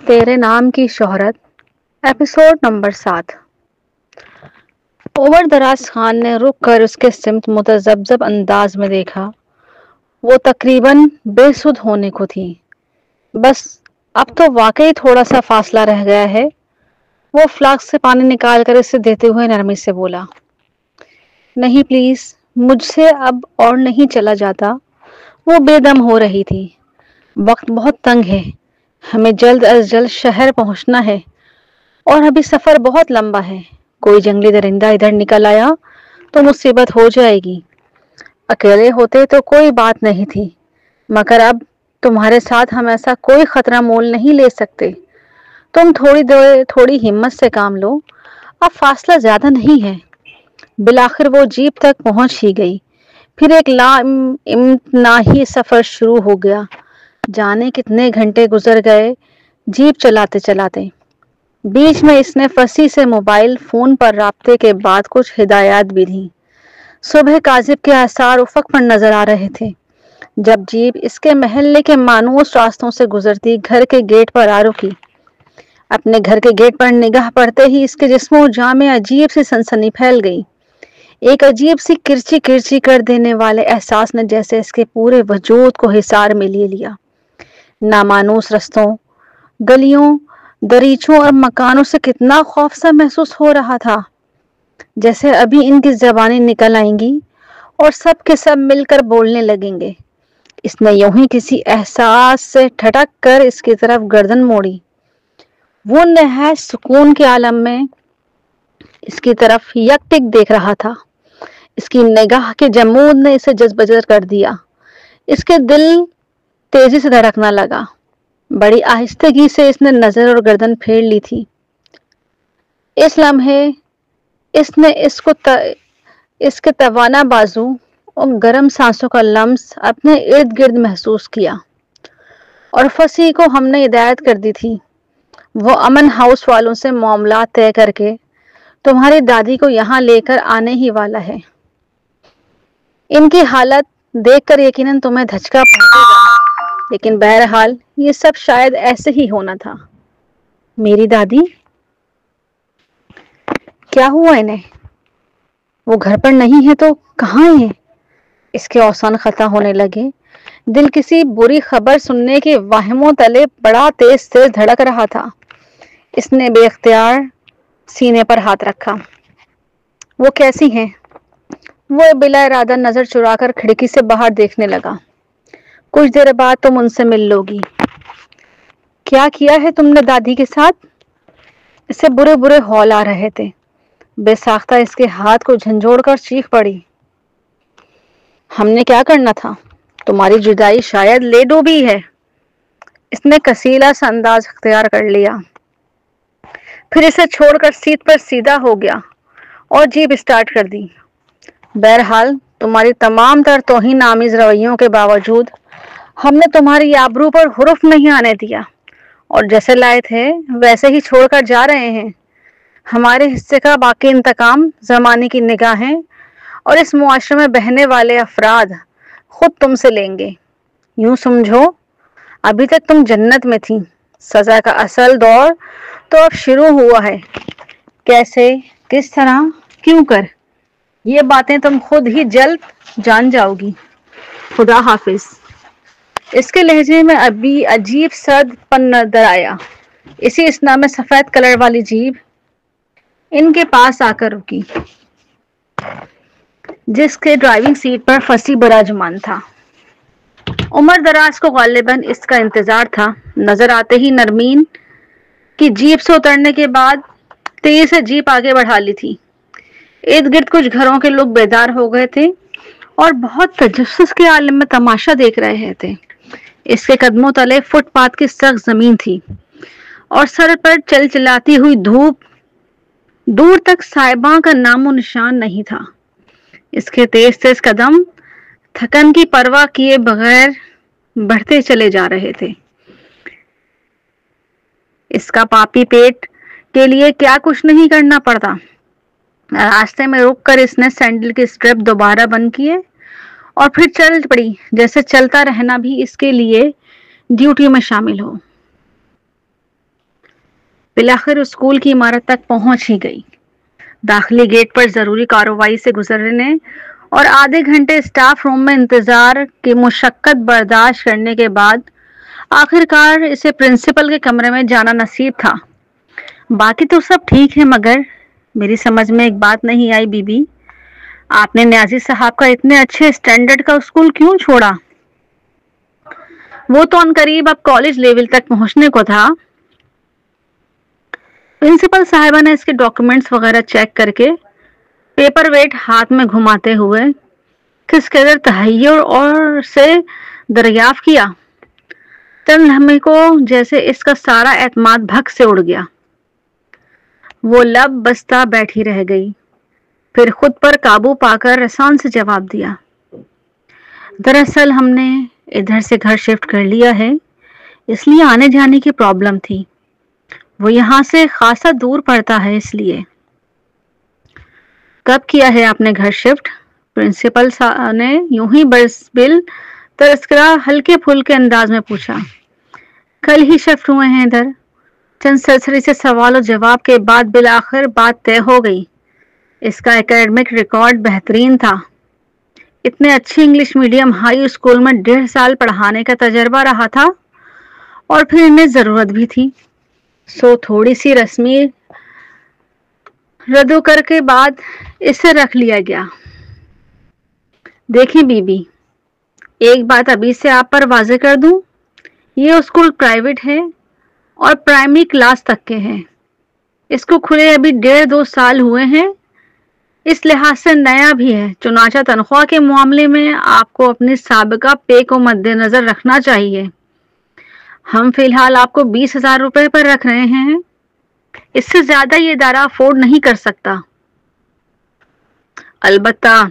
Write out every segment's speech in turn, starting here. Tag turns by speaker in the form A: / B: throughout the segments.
A: تیرے نام کی شہرت ایپیسوڈ نمبر 7۔ عمر دراز خان نے رک کر اس کے سمت متذبذب انداز میں دیکھا۔ وہ تقریباً بے سدھ ہونے کو تھی۔ بس اب تو واقعی تھوڑا سا فاصلہ رہ گیا ہے۔ وہ فلاسک سے پانی نکال کر اسے دیتے ہوئے نرمی سے بولا، نہیں پلیز، مجھ سے اب اور نہیں چلا جاتا۔ وہ بے دم ہو رہی تھی۔ وقت بہت تنگ ہے، ہمیں جلد از جلد شہر پہنچنا ہے اور ابھی سفر بہت لمبا ہے۔ کوئی جنگلی درندہ ادھر نکل آیا تو مصیبت ہو جائے گی۔ اکیلے ہوتے تو کوئی بات نہیں تھی، مگر اب تمہارے ساتھ ہم ایسا کوئی خطرہ مول نہیں لے سکتے۔ تم تھوڑی ہمت سے کام لو، اب فاصلہ زیادہ نہیں ہے۔ بالآخر وہ جیپ تک پہنچ ہی گئی۔ پھر ایک لامتناہی سفر شروع ہو گیا۔ جانے کتنے گھنٹے گزر گئے جیپ چلاتے چلاتے۔ بیچ میں اس نے فصیح سے موبائل فون پر رابطے کے بعد کچھ ہدایات بھی دیں۔ صبح کاذب کے آثار افق پر نظر آ رہے تھے جب جیپ اس کے محلے کے مانوس راستوں سے گزرتی گھر کے گیٹ پر آ رکی۔ اپنے گھر کے گیٹ پر نگاہ پڑتے ہی اس کے جسم و جاں میں عجیب سی سنسنی پھیل گئی۔ ایک عجیب سی کرچی کرچی کر دینے والے احساس نے جیسے اس کے پورے وجود کو حصار میں لے لیا۔ نامانوس رستوں، گلیوں، دریچوں اور مکانوں سے کتنا خوف سا محسوس ہو رہا تھا، جیسے ابھی ان کی زبانیں نکل آئیں گی اور سب کے سب مل کر بولنے لگیں گے۔ اس نے یوں ہی کسی احساس سے ٹھٹک کر اس کی طرف گردن موڑی۔ وہ نہایت سکون کے عالم میں اس کی طرف یک ٹک دیکھ رہا تھا۔ اس کی نگاہ کے جمود نے اسے جذبجذب کر دیا۔ اس کے دل تیزی سے دھڑکنا لگا۔ بڑی آہستگی سے اس نے نظر اور گردن پھیر لی تھی۔ اس لمحے اس نے اس کے توانا بازو اور گرم سانسوں کا لمس اپنے ارد گرد محسوس کیا۔ اور فصیح کو ہم نے ہدایت کر دی تھی، وہ امن ہاؤس والوں سے معاملات طے کر کے تمہاری دادی کو یہاں لے کر آنے ہی والا ہے۔ ان کی حالت دیکھ کر یقیناً تمہیں دھچکا پہنچے گا، لیکن بہرحال یہ سب شاید ایسے ہی ہونا تھا۔ میری دادی؟ کیا ہوا انہیں؟ وہ گھر پر نہیں ہے تو کہاں ہیں؟ اس کے اوسان خطا ہونے لگے۔ دل کسی بری خبر سننے کے واہموں تلے بڑا تیز تیز دھڑک رہا تھا۔ اس نے بے اختیار سینے پر ہاتھ رکھا۔ وہ کیسی ہیں؟ وہ بلا ارادہ نظر چرا کر کھڑکی سے باہر دیکھنے لگا۔ کچھ دیر بعد تم ان سے مل لو گی۔ کیا کیا ہے تم نے دادی کے ساتھ؟ اسے برے برے ہول آ رہے تھے۔ بے ساختہ اس کے ہاتھ کو جھنجھوڑ کر چیخ پڑی، ہم نے کیا کرنا تھا؟ تمہاری جدائی شاید لے ڈوبی ہے۔ اس نے کسیلا سا انداز اختیار کر لیا، پھر اسے چھوڑ کر سیٹ پر سیدھا ہو گیا اور جیپ اسٹارٹ کر دی۔ بہرحال تمہاری تمام تر توہین آمیز رویوں کے باوجود ہم نے تمہاری آبرو پر حرف نہیں آنے دیا، اور جیسے لائے تھے ویسے ہی چھوڑ کر جا رہے ہیں۔ ہمارے حصے کا باقی انتقام زمانے کی نگاہیں اور اس معاشرے میں بہنے والے افراد خود تم سے لیں گے۔ یوں سمجھو ابھی تک تم جنت میں تھی، سزا کا اصل دور تو اب شروع ہوا ہے۔ کیسے، کس طرح، کیوں کر، یہ باتیں تم خود ہی جلد جان جاؤ گی۔ خدا حافظ۔ اس کے لہجے میں ابھی عجیب سرد پن نظر آیا۔ اسی اثنا میں سفید کلر والی جیپ ان کے پاس آ کر رکی، جس کے ڈرائیونگ سیٹ پر فصیح براجمان تھا۔ عمر دراز کو غالباً اس کا انتظار تھا۔ نظر آتے ہی نرمین کی جیپ سے اترنے کے بعد تیزی سے جیپ آگے بڑھا لی تھی۔ ارد گرد کچھ گھروں کے لوگ بیدار ہو گئے تھے اور بہت تجسس کے عالم میں تماشا دیکھ رہے تھے۔ اس کے قدموں تلے فٹ پاتھ کی سخت زمین تھی اور سر پر چلچلاتی ہوئی دھوپ، دور تک صاحباں کا نام و نشان نہیں تھا۔ اس کے تیز تیز قدم تھکن کی پرواہ کیے بغیر بڑھتے چلے جا رہے تھے۔ اس کا پاپی پیٹ کے لیے کیا کچھ نہیں کرنا پڑتا۔ راستے میں رک کر اس نے سینڈل کی سٹرپ دوبارہ بند کیے اور پھر چل پڑی، جیسے چلتا رہنا بھی اس کے لیے ڈیوٹی میں شامل ہو۔ بالآخر اسکول کی عمارت تک پہنچ ہی گئی۔ داخلی گیٹ پر ضروری کارروائی سے گزرنے اور آدھے گھنٹے اسٹاف روم میں انتظار کی مشقت برداشت کرنے کے بعد آخر کار اسے پرنسپل کے کمرے میں جانا نصیب تھا۔ باقی تو سب ٹھیک ہے، مگر میری سمجھ میں ایک بات نہیں آئی بی بی، آپ نے نیازی صاحب کا اتنے اچھے اسٹینڈرڈ کا اسکول کیوں چھوڑا؟ وہ تو عنقریب اب کالج لیول تک پہنچنے کو تھا۔ پرنسپل صاحبہ نے اس کے ڈاکومنٹس وغیرہ چیک کر کے پیپر ویٹ ہاتھ میں گھماتے ہوئے کس قدر تحیر اور سے دریافت کیا۔ تن لمحے کو جیسے اس کا سارا اعتماد بھگ سے اڑ گیا۔ وہ لب بستہ بیٹھی رہ گئی، پھر خود پر قابو پا کر رسان سے جواب دیا، دراصل ہم نے ادھر سے گھر شفٹ کر لیا ہے، اس لیے آنے جانے کی پرابلم تھی۔ وہ یہاں سے خاصا دور پڑتا ہے، اس لیے۔ کب کیا ہے آپ نے گھر شفٹ؟ پرنسپل نے یوں ہی بل تذکرہ ہلکے پھلکے انداز میں پوچھا۔ کل ہی شفٹ ہوئے ہیں ادھر۔ چند سرسری سے سوال و جواب کے بعد بالآخر بات طے ہو گئی۔ اس کا اکیڈمک ریکارڈ بہترین تھا۔ اتنے اچھی انگلش میڈیم ہائی اسکول میں 1.5 سال پڑھانے کا تجربہ رہا تھا، اور پھر انہیں ضرورت بھی تھی، سو تھوڑی سی رسمی ردو کر کے بعد اسے رکھ لیا گیا۔ دیکھیں بی بی، ایک بات ابھی سے آپ پر واضح کر دوں، یہ اسکول پرائیویٹ ہے اور پرائمری کلاس تک کے ہیں۔ اس کو کھلے ابھی 1.5-2 سال ہوئے ہیں، اس لحاظ سے نیا بھی ہے۔ چنانچہ تنخواہ کے معاملے میں آپ کو اپنی سابقہ پے کو مد نظر رکھنا چاہیے۔ ہم فی الحال آپ کو 20,000 روپے پر رکھ رہے ہیں، اس سے زیادہ یہ ادارہ افورڈ نہیں کر سکتا۔ البتہ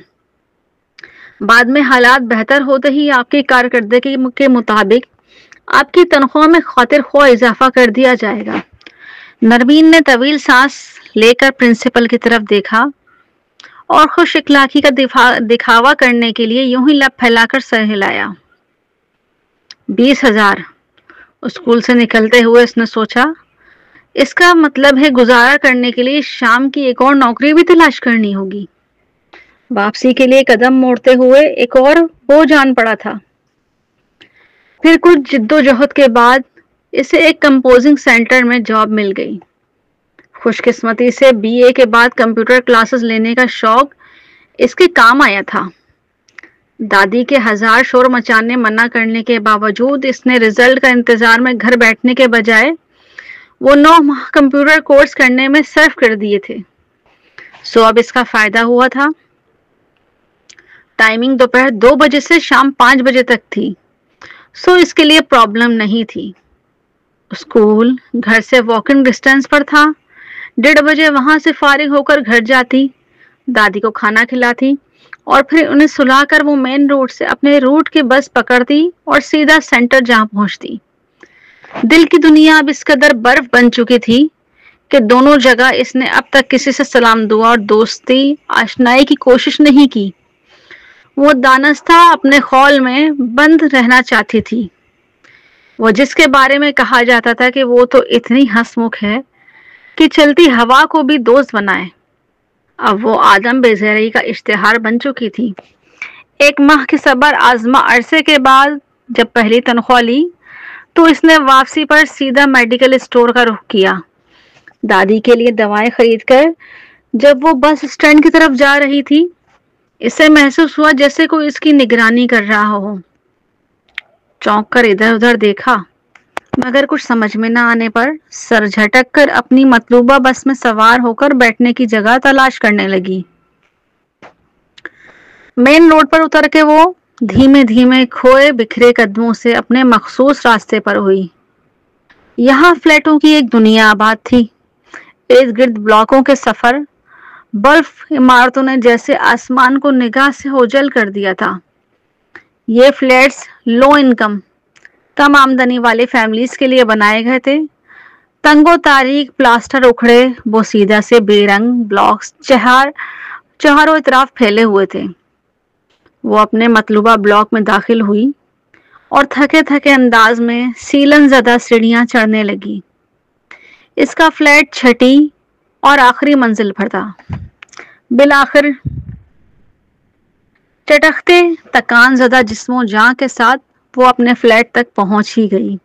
A: بعد میں حالات بہتر ہوتے ہی آپ کی کارکردگی کے مطابق آپ کی تنخواہ میں خاطر خواہ اضافہ کر دیا جائے گا۔ نرمین نے طویل سانس لے کر پرنسپل کی طرف دیکھا اور خوش اخلاقی کا دکھاوا کرنے کے لیے یوں ہی لب پھیلا کر سر ہلایا۔ 20,000 اسکول سے نکلتے ہوئے اس نے سوچا، اس کا مطلب ہے گزارا کرنے کے لیے شام کی ایک اور نوکری بھی تلاش کرنی ہوگی۔ واپسی کے لیے قدم موڑتے ہوئے ایک اور بوجھ آن پڑا تھا۔ پھر کچھ جد و جہد کے بعد اسے ایک کمپوزنگ سینٹر میں جاب مل گئی۔ خوش قسمتی سے بی اے کے بعد کمپیوٹر کلاسز لینے کا شوق اس کے کام آیا تھا۔ دادی کے 1000 شور مچانے منع کرنے کے باوجود اس نے رزلٹ کا انتظار میں گھر بیٹھنے کے بجائے وہ 9 ماہ کمپیوٹر کورس کرنے میں صرف کر دیے تھے، سو اب اس کا فائدہ ہوا تھا۔ ٹائمنگ دوپہر 2 بجے سے شام 5 بجے تک تھی، سو اس کے لیے پرابلم نہیں تھی۔ اسکول گھر سے واکنگ ڈسٹینس پر تھا۔ 1:30 بجے وہاں سے فارغ ہو کر گھر جاتی، دادی کو کھانا کھلاتی اور پھر انہیں سلا کر وہ مین روڈ سے اپنے روٹ کی بس پکڑتی اور سیدھا سینٹر جہاں پہنچتی۔ دل کی دنیا اب اس قدر برف بن چکی تھی کہ دونوں جگہ اس نے اب تک کسی سے سلام دعا اور دوستی آشنائی کی کوشش نہیں کی۔ وہ دانستہ اپنے خول میں بند رہنا چاہتی تھی، وہ جس کے بارے میں کہا جاتا تھا کہ وہ تو اتنی ہنسمکھ ہے کہ چلتی ہوا کو بھی دوست بنائے۔ اب وہ آدم بے زہری کا اشتہار بن چکی تھی۔ 1 ماہ کے صبر آزما عرصے کے بعد جب پہلی تنخواہ لی تو اس نے واپسی پر سیدھا میڈیکل اسٹور کا رخ کیا۔ دادی کے لیے دوائیں خرید کر جب وہ بس اسٹینڈ کی طرف جا رہی تھی، اسے محسوس ہوا جیسے کوئی اس کی نگرانی کر رہا ہو۔ چونک کر ادھر ادھر دیکھا، مگر کچھ سمجھ میں نہ آنے پر سر جھٹک کر اپنی مطلوبہ بس میں سوار ہو کر بیٹھنے کی جگہ تلاش کرنے لگی۔ مین روڈ پر اتر کے وہ دھیمے دھیمے کھوئے بکھرے قدموں سے اپنے مخصوص راستے پر ہوئی۔ یہاں فلیٹوں کی ایک دنیا آباد تھی۔ ارد گرد بلاکوں کے سفر بلف عمارتوں نے جیسے آسمان کو نگاہ سے اوجھل کر دیا تھا۔ یہ فلیٹس لو انکم کم آمدنی والے فیملیز کے لیے بنائے گئے تھے۔ تنگ و تاریک پلاسٹر اکھڑے بوسیدہ سے بے رنگ بلاکس چہاروں اطراف پھیلے ہوئے تھے۔ وہ اپنے مطلوبہ بلاک میں داخل ہوئی اور تھکے تھکے انداز میں سیلن زدہ سیڑھیاں چڑھنے لگی۔ اس کا فلیٹ چھٹی اور آخری منزل پر تھا۔ بالآخر چٹختے تکان زدہ جسم و جاں کے ساتھ وہ اپنے فلیٹ تک پہنچ ہی گئی۔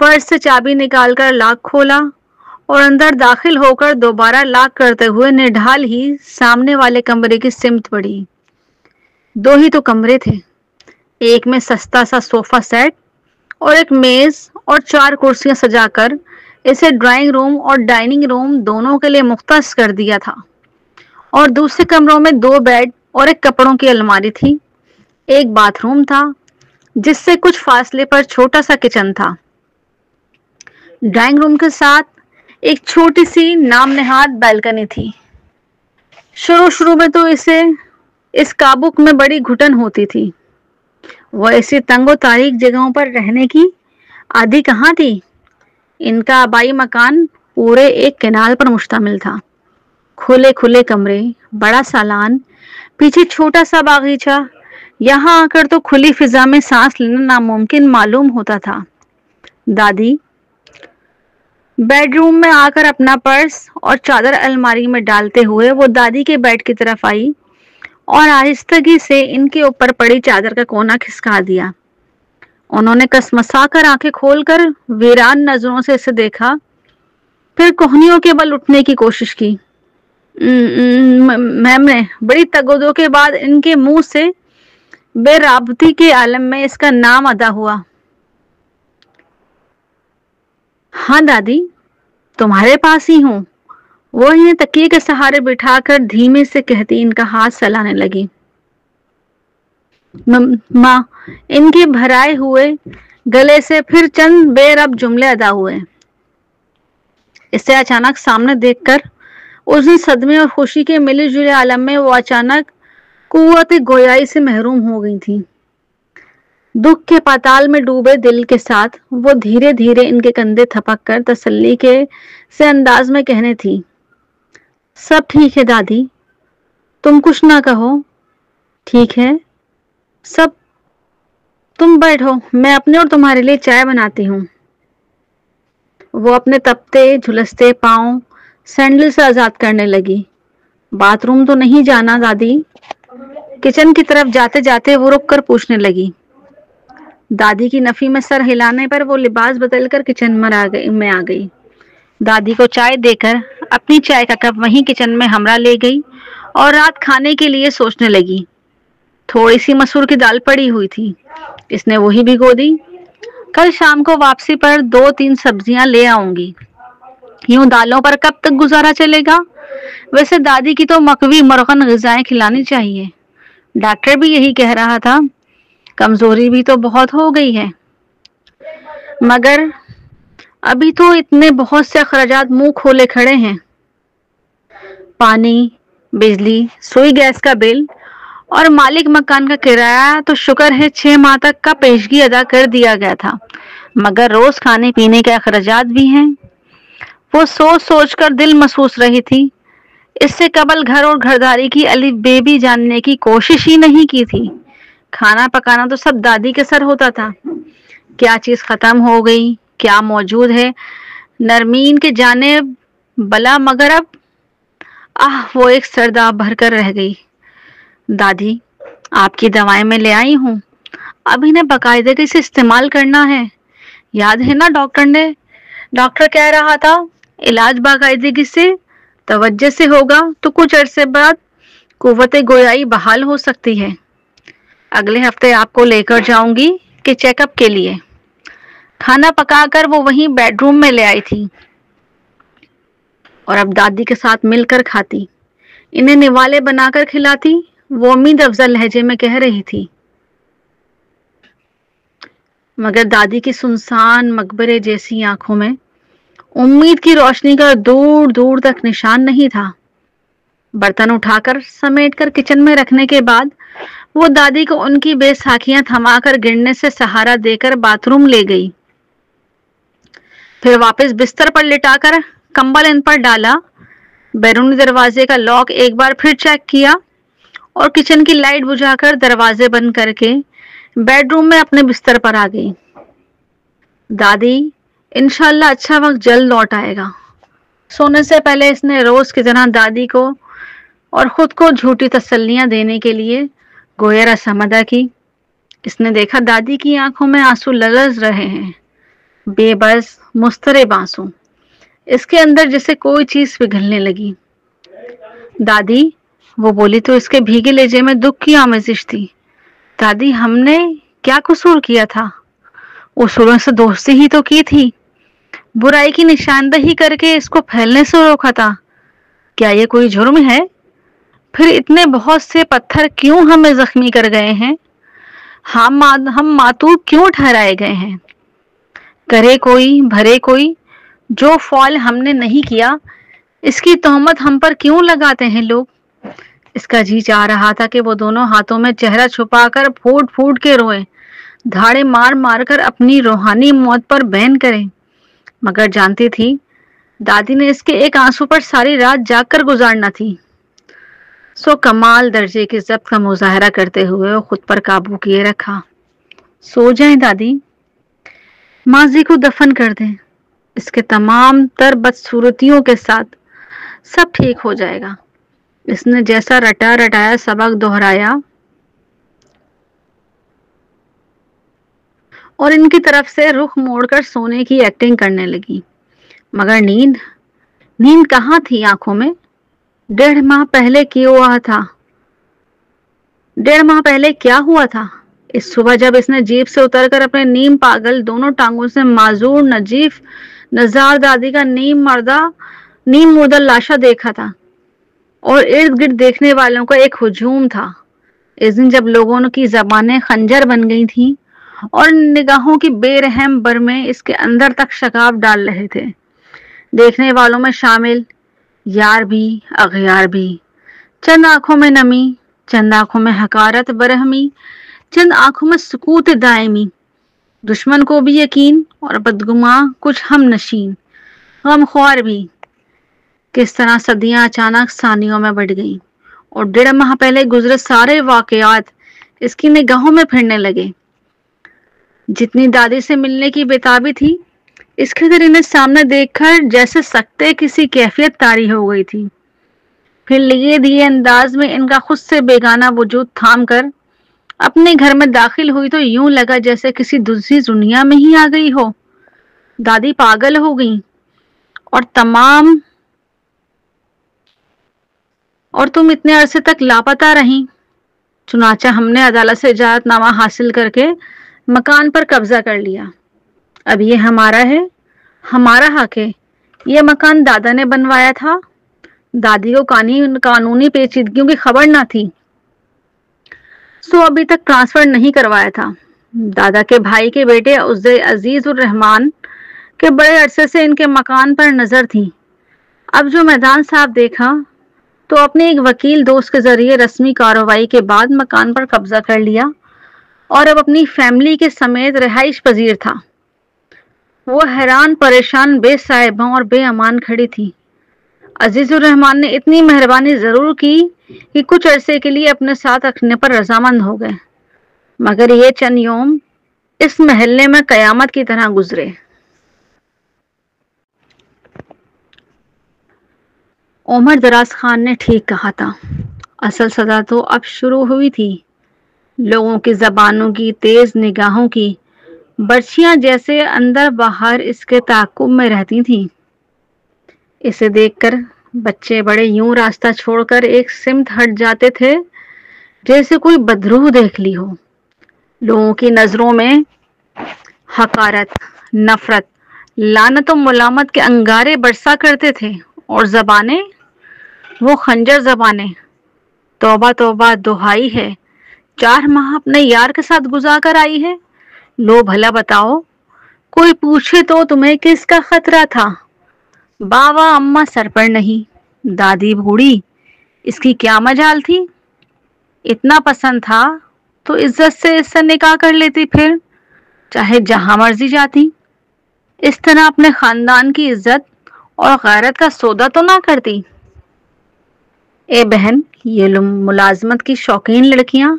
A: پرس سے چابی نکال کر لاک کھولا اور اندر داخل ہو کر دوبارہ لاک کرتے ہوئے نڈھال ہی سامنے والے کمرے کی سمت بڑھی۔ 2 ہی تو کمرے تھے، ایک میں سستا سا صوفہ سیٹ اور ایک میز اور 4 کرسیاں سجا کر اسے ڈرائنگ روم اور ڈائننگ روم دونوں کے لیے مختص کر دیا تھا، اور دوسرے کمروں میں 2 بیڈ اور ایک کپڑوں کی الماری تھی۔ ایک باتھ روم تھا جس سے کچھ فاصلے پر چھوٹا سا کچن تھا۔ ڈرائنگ روم کے ساتھ ایک چھوٹی سی نام نہاد بالکنی تھی۔ شروع میں تو اس کابک میں بڑی گھٹن ہوتی تھی۔ وہ ایسی تنگ و تاریک جگہوں پر رہنے کی عادی کہاں تھی؟ ان کا آبائی مکان پورے ایک کینال پر مشتمل تھا۔ کھلے کمرے، بڑا سالان، پیچھے چھوٹا سا باغیچہ، یہاں آ کر تو کھلی فضا میں سانس لینا ناممکن معلوم ہوتا تھا۔ دادی بیڈ روم میں آ کر اپنا پرس اور چادر الماری میں ڈالتے ہوئے وہ دادی کے بیڈ کی طرف آئی اور آہستگی سے ان کے اوپر پڑی چادر کا کونا کھسکا دیا۔ انہوں نے کسمسا کر آنکھیں کھول کر ویران نظروں سے اسے دیکھا، پھر کوہنیوں کے بل اٹھنے کی کوشش کی۔ میم نے بڑی تگودو کے بعد ان کے منہ سے بے رابطی کے عالم میں اس کا نام ادا ہوا۔ ہاں دادی، تمہارے پاس ہی ہوں، وہ انہیں تکیے کے سہارے بٹھا کر دھیمے سے کہتی ان کا ہاتھ سلانے لگی۔ ماں ان کے بھرائے ہوئے گلے سے پھر چند بے رب جملے ادا ہوئے۔ اسے اچانک سامنے دیکھ کر اس دن صدمے اور خوشی کے ملے جلے عالم میں وہ اچانک قوت گویائی سے محروم ہو گئی تھی۔ دکھ کے پاتال میں ڈوبے دل کے ساتھ وہ دھیرے دھیرے ان کے کندھے تھپک کر تسلی کے سے انداز میں کہنے تھی، سب ٹھیک ہے دادی، تم کچھ نہ کہو، ٹھیک ہے سب، تم بیٹھو، میں اپنے اور تمہارے لیے چائے بناتی ہوں۔ وہ اپنے تپتے جھلستے پاؤں سینڈل سے آزاد کرنے لگی۔ باتھ روم تو نہیں جانا دادی؟ کچن کی طرف جاتے جاتے وہ رک کر پوچھنے لگی۔ دادی کی نفی میں سر ہلانے پر وہ لباس بدل کر کچن میں آ گئی۔ دادی کو چائے دے کر اپنی چائے کا کپ وہیں کچن میں ہمراہ لے گئی اور رات کھانے کے لیے سوچنے لگی۔ تھوڑی سی مسور کی دال پڑی ہوئی تھی، اس نے وہی بھگو دی۔ کل شام کو واپسی پر 2-3 سبزیاں لے آؤں گی۔ یوں دالوں پر کب تک گزارا چلے گا؟ ویسے دادی کی تو مقوی مرغن غذائیں کھلانی چاہیے، ڈاکٹر بھی یہی کہہ رہا تھا۔ کمزوری بھی تو بہت ہو گئی ہے، مگر ابھی تو اتنے بہت سے اخراجات منہ کھولے کھڑے ہیں، پانی، بجلی، سوئی گیس کا بل اور مالک مکان کا کرایہ تو شکر ہے 6 ماہ تک کا پیشگی ادا کر دیا گیا تھا، مگر روز کھانے پینے کے اخراجات بھی ہیں۔ وہ سوچ سوچ کر دل محسوس رہی تھی، اس سے قبل گھر اور گھرداری کی الف بے بھی جاننے کی کوشش ہی نہیں کی تھی۔ کھانا پکانا تو سب دادی کے سر ہوتا تھا۔ کیا چیز ختم ہو گئی، کیا موجود ہے نرمین کے جانب بلا، مگر اب وہ ایک سرداب بھر کر رہ گئی۔ دادی آپ کی دوائیں میں لے آئی ہوں، اب انہیں باقاعدگی سے استعمال کرنا ہے، یاد ہے نا ڈاکٹر کہہ رہا تھا علاج باقاعدگی سے توجہ سے ہوگا تو کچھ عرصے بعد قوت گویائی بحال ہو سکتی ہے۔ اگلے ہفتے آپ کو لے کر جاؤں گی کہ چیک اپ کے لیے۔ کھانا پکا کر وہ وہیں بیڈ روم میں لے آئی تھی اور اب دادی کے ساتھ مل کر کھاتی، انہیں نوالے بنا کر کھلاتی۔ وہ امید افزا لہجے میں کہہ رہی تھی، مگر دادی کی سنسان مقبرے جیسی آنکھوں میں امید کی روشنی کا دور دور تک نشان نہیں تھا۔ برتن اٹھا کر سمیٹ کر کچن میں رکھنے کے بعد وہ دادی کو ان کی بے ساکھیاں تھما کر گرنے سے سہارا دے کر باتھ روم لے گئی، پھر واپس بستر پر لٹا کر کمبل ان پر ڈالا، بیرونی دروازے کا لاک ایک بار پھر چیک کیا اور کچن کی لائٹ بجھا کر دروازے بند کر کے بیڈ روم میں اپنے بستر پر آ گئی۔ دادی انشاءاللہ اچھا وقت جلد لوٹ آئے گا۔ سونے سے پہلے اس نے روز کی طرح دادی کو اور خود کو جھوٹی تسلیاں دینے کے لیے گویا رسم ادا کی۔ اس نے دیکھا دادی کی آنکھوں میں آنسو لرز رہے ہیں، بے بس مضطرب آنسو، اس کے اندر جیسے کوئی چیز پگھلنے لگی۔ دادی، وہ بولی تو اس کے بھیگے لہجے میں دکھ کی آمیزش تھی، دادی ہم نے کیا قصور کیا تھا؟ اصولوں سے دوستی ہی تو کی تھی، برائی کی نشاندہی کر کے اس کو پھیلنے سے روکا تھا، کیا یہ کوئی جرم ہے؟ پھر اتنے بہت سے پتھر کیوں ہمیں زخمی کر گئے ہیں؟ ہم معتوب کیوں ٹھہرائے گئے ہیں؟ کرے کوئی بھرے کوئی، جو فعل ہم نے نہیں کیا اس کی تہمت ہم پر کیوں لگاتے ہیں لوگ؟ اس کا جی چاہ رہا تھا کہ وہ دونوں ہاتھوں میں چہرہ چھپا کر پھوٹ پھوٹ کے روئے، دھاڑے مار مار کر اپنی روحانی موت پر بین کرے، مگر جانتی تھی دادی نے اس کے ایک آنسو پر ساری رات جاگ کر گزارنا تھی۔ سو کمال درجے کی ضبط کا مظاہرہ کرتے ہوئے وہ خود پر قابو کیے رکھا۔ سو جائیں دادی، ماضی کو دفن کر دیں، اس کے تمام تر بدصورتیوں کے ساتھ سب ٹھیک ہو جائے گا۔ اس نے جیسا رٹا رٹایا سبق دہرایا اور ان کی طرف سے رخ موڑ کر سونے کی ایکٹنگ کرنے لگی، مگر نیند کہاں تھی آنکھوں میں؟ 1.5 ماہ پہلے کیا ہوا تھا؟ اس صبح جب اس نے جیپ سے اتر کر اپنے نیم پاگل دونوں ٹانگوں سے معذور نجیف نزار دادی کا نیم مردہ لاشا دیکھا تھا، اور ارد گرد دیکھنے والوں کا ایک ہجوم تھا۔ اس دن جب لوگوں کی زبانیں خنجر بن گئی تھیں اور نگاہوں کی بے رحم برمیں اس کے اندر تک شگاف ڈال رہے تھے، دیکھنے والوں میں شامل یار بھی اغیار بھی، چند آنکھوں میں نمی، چند آنکھوں میں حقارت برہمی، چند آنکھوں میں سکوت دائمی، دشمن کو بھی یقین اور بدگماں کچھ ہم نشین، غمخوار بھی۔ کس طرح صدیاں اچانک ثانیوں میں بڑھ گئیں اور 1.5 ماہ پہلے گزرے سارے واقعات اس کی نگاہوں میں پھرنے لگے۔ جتنی دادی سے ملنے کی بےتابی تھی، اس کے در انہیں سامنے دیکھ کر جیسے سکتے کسی کیفیت طاری ہو گئی تھی۔ پھر لیے دیے انداز میں ان کا خود سے بیگانہ وجود تھام کر اپنے گھر میں داخل ہوئی تو یوں لگا جیسے کسی دوسری دنیا میں ہی آ گئی ہو۔ دادی پاگل ہو گئی اور تم اتنے عرصے تک لاپتہ رہیں۔ چنانچہ ہم نے عدالت سے اجازت نامہ حاصل کر کے مکان پر قبضہ کر لیا۔ اب یہ ہمارا ہے، ہمارا حق ہے۔ یہ مکان دادا نے بنوایا تھا، دادی کو قانونی پیچیدگیوں کی خبر نہ تھی، سو ابھی تک ٹرانسفر نہیں کروایا تھا۔ دادا کے بھائی کے بیٹے عزیز الرحمان کے بڑے عرصے سے ان کے مکان پر نظر تھی۔ اب جو میدان صاحب دیکھا تو اپنے ایک وکیل دوست کے ذریعے رسمی کارروائی کے بعد مکان پر قبضہ کر لیا اور اب اپنی فیملی کے سمیت رہائش پذیر تھا۔ وہ حیران پریشان بے صاحباں اور بے امان کھڑی تھی۔ عزیز الرحمان نے اتنی مہربانی ضرور کی کہ کچھ عرصے کے لیے اپنے ساتھ رکھنے پر رضامند ہو گئے، مگر یہ چند یوم اس محلے میں قیامت کی طرح گزرے۔ عمر دراز خان نے ٹھیک کہا تھا، اصل سزا تو اب شروع ہوئی تھی۔ لوگوں کی زبانوں کی تیز نگاہوں کی برچھیاں جیسے اندر باہر اس کے تعاقب میں رہتی تھیں۔ اسے دیکھ کر بچے بڑے یوں راستہ چھوڑ کر ایک سمت ہٹ جاتے تھے جیسے کوئی بدروح دیکھ لی ہو۔ لوگوں کی نظروں میں حقارت، نفرت، لعنت و ملامت کے انگارے برسا کرتے تھے، اور زبانیں، وہ خنجر زبانیں، توبہ توبہ دہائی ہے، 4 ماہ اپنے یار کے ساتھ گزار کر آئی ہے، لو بھلا بتاؤ، کوئی پوچھے تو تمہیں کس کا خطرہ تھا؟ بابا اماں سر پر نہیں، دادی بوڑھی، اس کی کیا مجال تھی؟ اتنا پسند تھا تو عزت سے اس سے نکاح کر لیتی، پھر چاہے جہاں مرضی جاتی۔ اس طرح اپنے خاندان کی عزت اور غیرت کا سودا تو نہ کرتی۔ اے بہن، یہ ملازمت کی شوقین لڑکیاں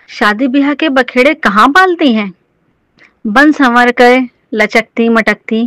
A: شادی بیاہ کے بکھیڑے کہاں پالتی ہیں؟ بن سنور کر لچکتی مٹکتی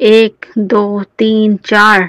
A: 1 2 3 4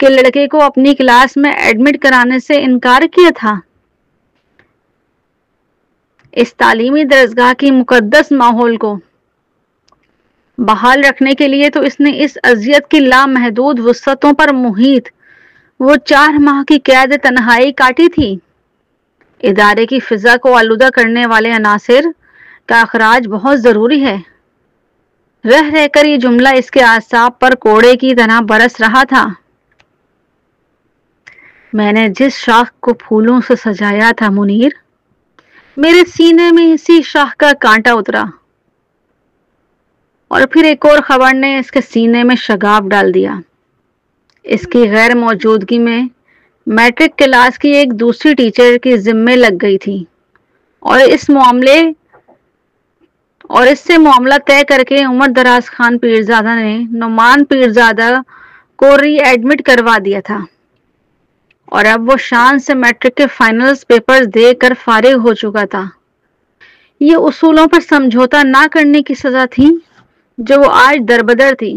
A: کہ لڑکے کو اپنی کلاس میں ایڈمٹ کرانے سے انکار کیا تھا؟ اس تعلیمی درسگاہ کی مقدس ماحول کو بحال رکھنے کے لیے تو اس نے اس اذیت کی لامحدود وسعتوں پر محیط وہ 4 ماہ کی قید تنہائی کاٹی تھی۔ ادارے کی فضا کو آلودہ کرنے والے عناصر کا اخراج بہت ضروری ہے۔ رہ رہ کر یہ جملہ اس کے اعصاب پر کوڑے کی طرح برس رہا تھا۔ میں نے جس شاخ کو پھولوں سے سجایا تھا منیر، میرے سینے میں اسی شاخ کا کانٹا اترا، اور پھر ایک اور خبر نے اس کے سینے میں شگاف ڈال دیا۔ اس کی غیر موجودگی میں میٹرک کلاس کی ایک دوسری ٹیچر کی ذمے لگ گئی تھی، اور اس سے معاملہ طے کر کے عمر دراز خان پیرزادہ نے نعمان پیرزادہ کو ری ایڈمٹ کروا دیا تھا، اور اب وہ شان سے میٹرک کے فائنلز پیپرز دے کر فارغ ہو چکا تھا۔ یہ اصولوں پر سمجھوتا نہ کرنے کی سزا تھی جو وہ آج دربدر تھی۔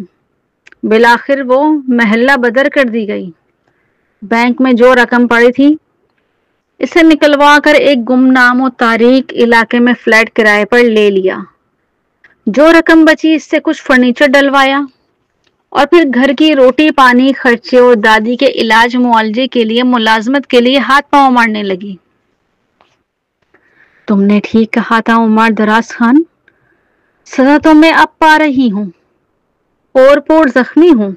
A: بالآخر وہ محلہ بدر کر دی گئی۔ بینک میں جو رقم پڑی تھی اسے نکلوا کر ایک گمنام و تاریک علاقے میں فلیٹ کرائے پر لے لیا۔ جو رقم بچی اس سے کچھ فرنیچر ڈلوایا، اور پھر گھر کی روٹی پانی خرچے اور دادی کے علاج معالجے کے لیے ملازمت کے لیے ہاتھ پاؤں مارنے لگی۔ تم نے ٹھیک کہا تھا عمر دراز خان، سزا تو میں اب پا رہی ہوں، پور پور زخمی ہوں۔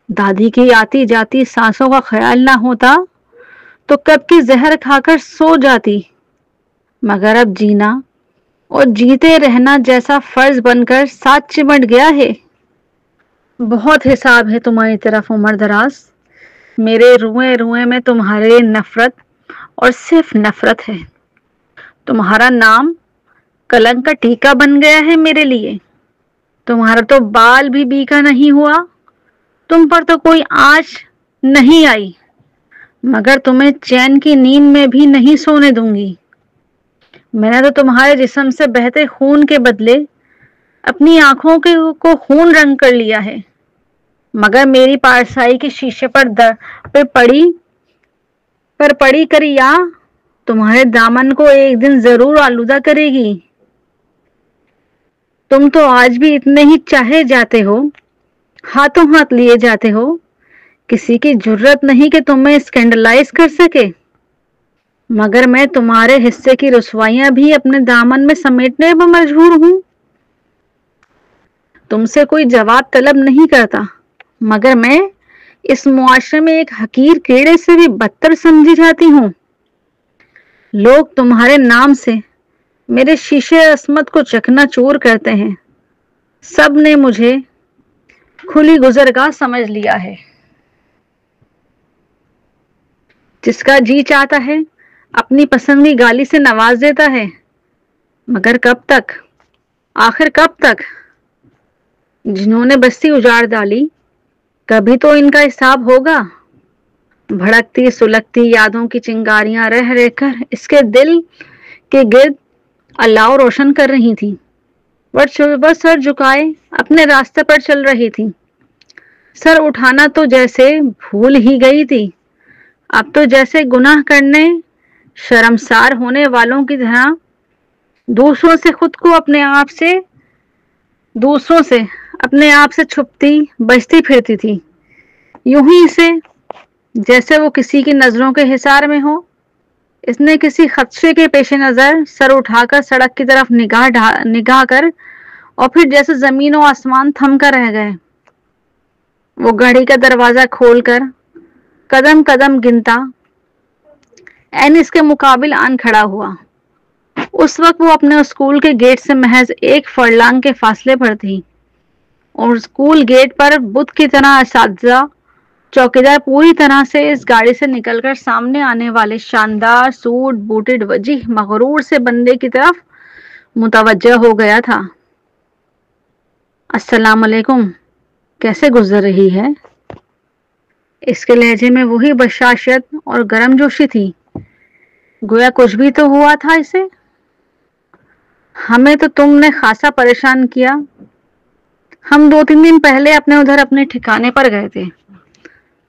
A: دادی کی آتی جاتی سانسوں کا خیال نہ ہوتا تو کب کی زہر کھا کر سو جاتی، مگر اب جینا اور جیتے رہنا جیسا فرض بن کر ساتھ چمٹ گیا ہے۔ بہت حساب ہے تمہاری طرف عمر دراز، میرے روئے روئے میں تمہارے نفرت اور صرف نفرت ہے۔ تمہارا نام کلنک کا ٹیکا بن گیا ہے میرے لیے۔ تمہارا تو بال بھی بیکا نہیں ہوا، تم پر تو کوئی آنچ نہیں آئی، مگر تمہیں چین کی نیند میں بھی نہیں سونے دوں گی۔ میں نے تو تمہارے جسم سے بہتے خون کے بدلے اپنی آنکھوں کو خون رنگ کر لیا ہے، مگر میری پارسائی کے شیشے پر پڑی کریا تمہارے دامن کو ایک دن ضرور آلودہ کرے گی۔ تم تو آج بھی اتنے ہی چاہے جاتے ہو، ہاتھوں ہاتھ لیے جاتے ہو، کسی کی جرت نہیں کہ تمہیں اسکینڈلائز کر سکے، مگر میں تمہارے حصے کی رسوائیاں بھی اپنے دامن میں سمیٹنے پر مجبور ہوں۔ تم سے کوئی جواب طلب نہیں کرتا، مگر میں اس معاشرے میں ایک حقیر کیڑے سے بھی بدتر سمجھی جاتی ہوں۔ لوگ تمہارے نام سے میرے شیشے عصمت کو چکنا چور کرتے ہیں۔ سب نے مجھے کھلی گزرگاہ سمجھ لیا ہے۔ جس کا جی چاہتا ہے اپنی پسند کی گالی سے نواز دیتا ہے، مگر کب تک؟ آخر کب تک؟ جنہوں نے بستی اجاڑ ڈالی، کبھی تو ان کا حساب ہوگا۔ بھڑکتی سلگتی یادوں کی چنگاریاں رہ رہ کر اس کے دل کے گرد الاؤ روشن کر رہی تھی۔ وہ سر جھکائے اپنے راستے پر چل رہی تھی۔ سر اٹھانا تو جیسے بھول ہی گئی تھی، اب تو جیسے گناہ کرنے شرمسار ہونے والوں کی طرح دوسروں سے اپنے آپ سے چھپتی بچتی پھرتی تھی، یوں ہی اسے جیسے وہ کسی کی نظروں کے حصار میں ہو۔ اس نے کسی خدشے کے پیش نظر سر اٹھا کر سڑک کی طرف نگاہ کر، اور پھر جیسے زمین و آسمان تھم کر رہ گئے۔ وہ گھڑی کا دروازہ کھول کر قدم قدم گنتا عین اس کے مقابل آن کھڑا ہوا۔ اس وقت وہ اپنے اسکول کے گیٹ سے محض 1 فرلانگ کے فاصلے پر تھی، اور اسکول گیٹ پر بت کی طرح اساتذہ چوکیدار پوری طرح سے اس گاڑی سے نکل کر سامنے آنے والے شاندار سوٹ بوٹڈ وجیح مغرور سے بندے کی طرف متوجہ ہو گیا تھا۔ السلام علیکم، کیسے گزر رہی ہے؟ اس کے لہجے میں وہی بشاشت اور گرم جوشی تھی، گویا کچھ بھی تو ہوا تھا اسے۔ ہمیں تو تم نے خاصا پریشان کیا، ہم 2-3 دن پہلے اپنے ٹھکانے پر گئے تھے۔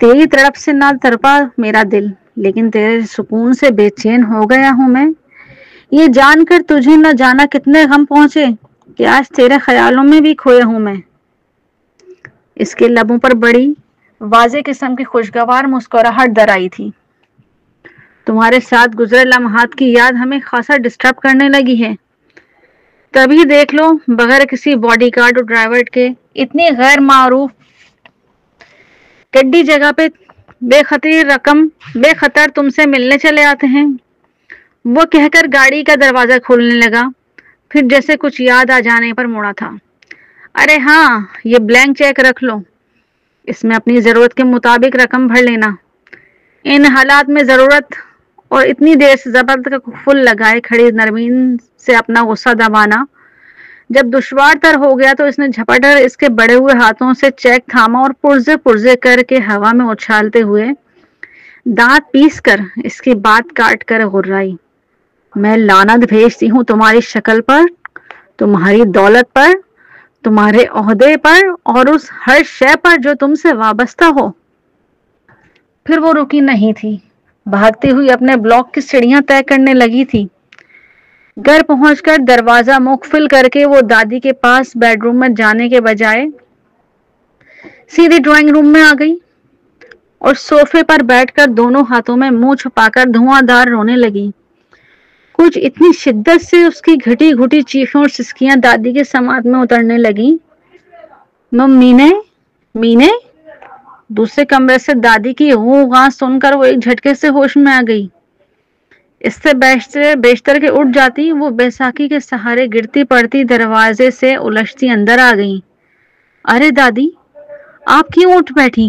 A: تیری طرف سے نہ تڑپا میرا دل، لیکن تیرے سکون سے بے چین ہو گیا ہوں میں، یہ جان کر تجھے نہ جانا کتنے غم پہنچے کہ آج تیرے خیالوں میں بھی کھویا ہوں میں۔ اس کے لبوں پر بڑی واضح قسم کی خوشگوار مسکراہٹ در آئی تھی۔ تمہارے ساتھ گزرے لمحات کی یاد ہمیں خاصا ڈسٹرب کرنے لگی ہے۔ تبھی دیکھ لو، بغیر کسی باڈی گارڈ اور ڈرائیور کے اتنی غیر معروف گڈی جگہ پہ بے خطر تم سے ملنے چلے آتے ہیں۔ وہ کہہ کر گاڑی کا دروازہ کھولنے لگا، پھر جیسے کچھ یاد آ جانے پر موڑا تھا۔ ارے ہاں، یہ بلینک چیک رکھ لو، اس میں اپنی ضرورت کے مطابق رقم بھر لینا۔ ان حالات میں ضرورت اور اتنی دیر سے زبردست کا فل لگائے کھڑی نرمین سے اپنا غصہ دبانا جب دشوار تر ہو گیا تو اس نے جھپٹ کر اس کے بڑے ہوئے ہاتھوں سے چیک تھاما اور پرزے پرزے کر کے ہوا میں اچھالتے ہوئے دانت پیس کر اس کی بات کاٹ کر غرائی۔ میں لعنت بھیجتی ہوں تمہاری شکل پر، تمہاری دولت پر، تمہارے عہدے پر اور اس ہر شے پر جو تم سے وابستہ ہو۔ پھر وہ رکی نہیں تھی، بھاگتی ہوئی اپنے بلاک کی سیڑھیاں طے کرنے لگی تھی۔ گھر پہنچ کر دروازہ مقفل کر کے وہ دادی کے پاس بیڈ روم میں جانے کے بجائے سیدھی ڈرائنگ روم میں آ گئی اور صوفے پر بیٹھ کر دونوں ہاتھوں میں منہ چھپا کر دھواں دار رونے لگی۔ کچھ اتنی شدت سے اس کی گھٹی گھٹی چیخیں اور سسکیاں دادی کے سماعت میں اترنے لگی۔ مینے دوسرے کمرے سے دادی کی غوں غاں سن کر وہ ایک جھٹکے سے ہوش میں آ گئی۔ اس سے بیشتر کے اٹھ جاتی، وہ بیساکھی کے سہارے گرتی پڑتی دروازے سے الجھتی اندر آ گئی۔ ارے دادی، آپ کیوں اٹھ بیٹھی؟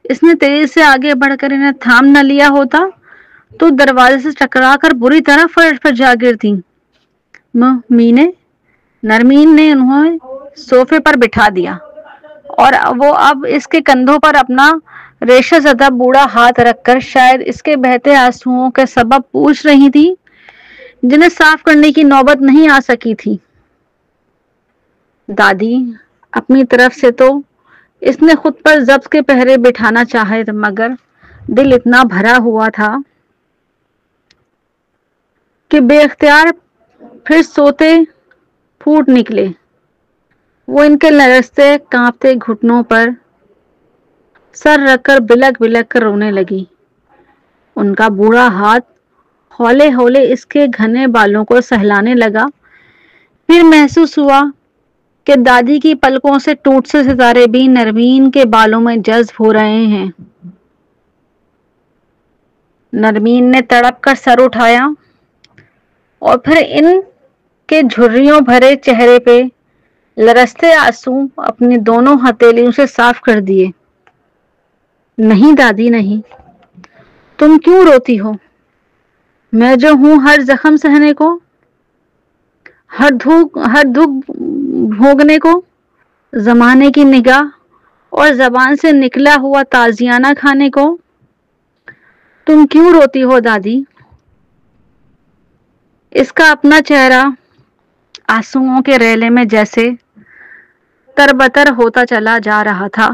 A: اس نے تیزی سے آگے بڑھ کر انہیں تھام نہ لیا ہوتا تو دروازے سے ٹکرا کر بری طرح فرش پر جا گرتی۔ نرمین نے انہیں صوفے پر بٹھا دیا اور وہ اب اس کے کندھوں پر اپنا ریشہ زدہ بوڑھا ہاتھ رکھ کر شاید اس کے بہتے آنسوؤں کے سبب پوچھ رہی تھی جنہیں صاف کرنے کی نوبت نہیں آ سکی تھی۔ دادی، اپنی طرف سے تو اس نے خود پر ضبط کے پہرے بٹھانا چاہے مگر دل اتنا بھرا ہوا تھا کہ بے اختیار پھر سوتے پھوٹ نکلے۔ وہ ان کے لرزتے کانپتے گھٹنوں پر سر رکھ کر بلک بلک کر رونے لگی۔ ان کا بوڑھا ہاتھ ہولے ہولے اس کے گھنے بالوں کو سہلانے لگا۔ پھر محسوس ہوا کہ دادی کی پلکوں سے ٹوٹ سے ستارے بھی نرمین کے بالوں میں جذب ہو رہے ہیں۔ نرمین نے تڑپ کر سر اٹھایا اور پھر ان کے جھریوں بھرے چہرے پہ لرزتے آنسو اپنی دونوں ہتھیلیوں سے صاف کر دیے۔ نہیں دادی نہیں، تم کیوں روتی ہو؟ میں جو ہوں ہر زخم سہنے کو، ہر دکھ بھوگنے کو، زمانے کی نگاہ اور زبان سے نکلا ہوا تازیانہ کھانے کو۔ تم کیوں روتی ہو دادی؟ اس کا اپنا چہرہ آنسوؤں کے ریلے میں جیسے تربتر ہوتا چلا جا رہا تھا۔